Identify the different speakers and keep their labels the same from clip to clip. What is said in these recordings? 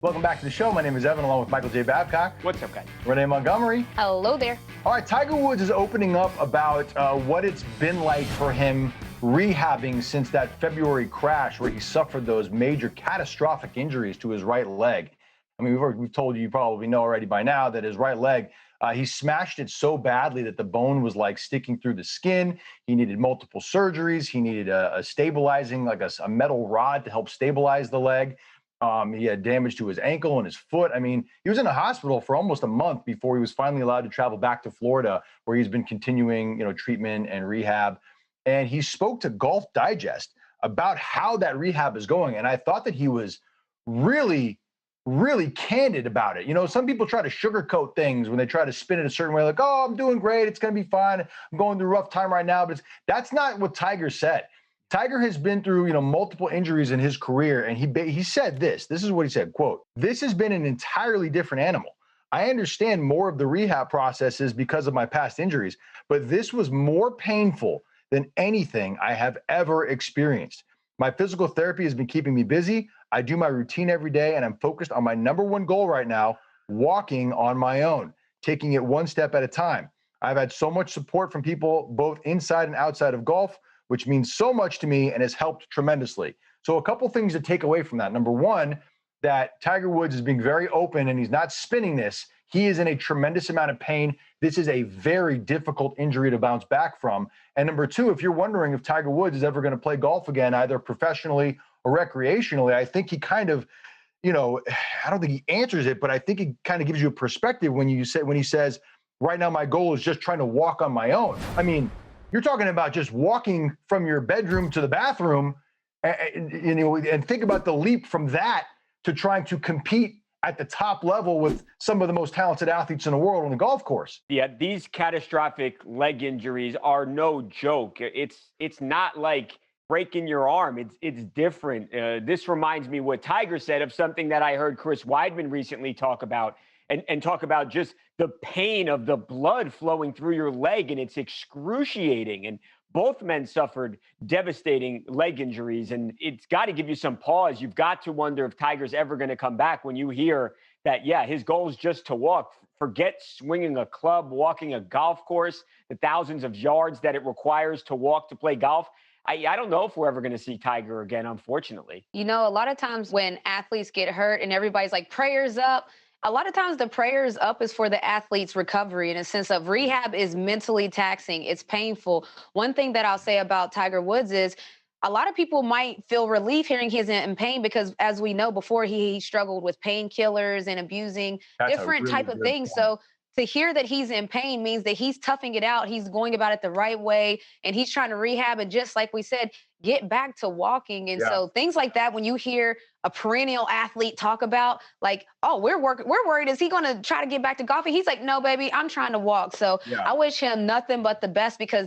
Speaker 1: Welcome back to the show. My name is Evan, along with Michael J. Babcock.
Speaker 2: What's up, guys?
Speaker 1: Renee Montgomery.
Speaker 3: Hello there.
Speaker 1: All right, Tiger Woods is opening up about what it's been like for him rehabbing since that February crash where he suffered those major catastrophic injuries to his right leg. I mean, we've told you probably know already by now that his right leg, he smashed it so badly that the bone was like sticking through the skin. He needed multiple surgeries. He needed a stabilizing, like a metal rod to help stabilize the leg. He had damage to his ankle and his foot. I mean, he was in a hospital for almost a month before he was finally allowed to travel back to Florida, where he's been continuing, treatment and rehab. And he spoke to Golf Digest about how that rehab is going. And I thought that he was really, really candid about it. Some people try to sugarcoat things when they try to spin it a certain way, like, oh, I'm doing great. It's going to be fine. I'm going through a rough time right now. But that's not what Tiger said. Tiger has been through, multiple injuries in his career, and he said this. This is what he said, quote, "This has been an entirely different animal. I understand more of the rehab processes because of my past injuries, but this was more painful than anything I have ever experienced. My physical therapy has been keeping me busy. I do my routine every day, and I'm focused on my number one goal right now, walking on my own, taking it one step at a time. I've had so much support from people both inside and outside of golf, which means so much to me and has helped tremendously." So a couple things to take away from that. Number one, that Tiger Woods is being very open and he's not spinning this. He is in a tremendous amount of pain. This is a very difficult injury to bounce back from. And number two, if you're wondering if Tiger Woods is ever going to play golf again, either professionally or recreationally, I think he kind of, I don't think he answers it, but I think he kind of gives you a perspective when he says, right now my goal is just trying to walk on my own. I mean, you're talking about just walking from your bedroom to the bathroom, and think about the leap from that to trying to compete at the top level with some of the most talented athletes in the world on the golf course.
Speaker 2: Yeah, these catastrophic leg injuries are no joke. It's not like breaking your arm. It's different. This reminds me what Tiger said of something that I heard Chris Weidman recently talk about. And talk about just the pain of the blood flowing through your leg, and it's excruciating. And both men suffered devastating leg injuries, and it's got to give you some pause. You've got to wonder if Tiger's ever going to come back when you hear that, yeah, his goal is just to walk. Forget swinging a club, walking a golf course, the thousands of yards that it requires to walk to play golf. I don't know if we're ever going to see Tiger again, unfortunately.
Speaker 3: A lot of times when athletes get hurt and everybody's like, prayers up, a lot of times the prayers up is for the athlete's recovery in a sense of rehab is mentally taxing. It's painful. One thing that I'll say about Tiger Woods is a lot of people might feel relief hearing he's in pain because, as we know, before he struggled with painkillers and abusing different type of things. So to hear that he's in pain means that he's toughing it out. He's going about it the right way, and he's trying to rehab. And just like we said, get back to walking. And so things like that, when you hear a perennial athlete talk about like, oh, we're worried, is he going to try to get back to golfing? He's like, no, baby, I'm trying to walk. So I wish him nothing but the best, because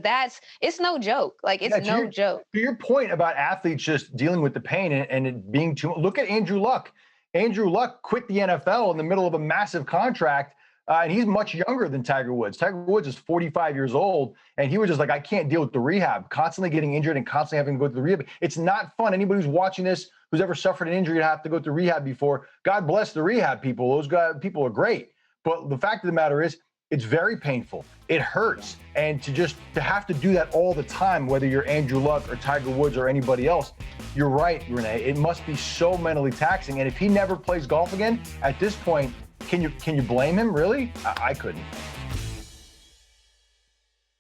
Speaker 3: it's no joke. Like, it's no joke.
Speaker 1: To your point about athletes just dealing with the pain and it being too, look at Andrew Luck. Andrew Luck quit the NFL in the middle of a massive contract. And he's much younger than Tiger Woods. Tiger Woods is 45 years old, and he was just like, I can't deal with the rehab, constantly getting injured and constantly having to go through the rehab. It's not fun. Anybody who's watching this, who's ever suffered an injury to have to go through rehab before, God bless the rehab people. People are great. But the fact of the matter is, it's very painful. It hurts. And to have to do that all the time, whether you're Andrew Luck or Tiger Woods or anybody else, you're right, Renee. It must be so mentally taxing. And if he never plays golf again, at this point, can you blame him, really? I couldn't.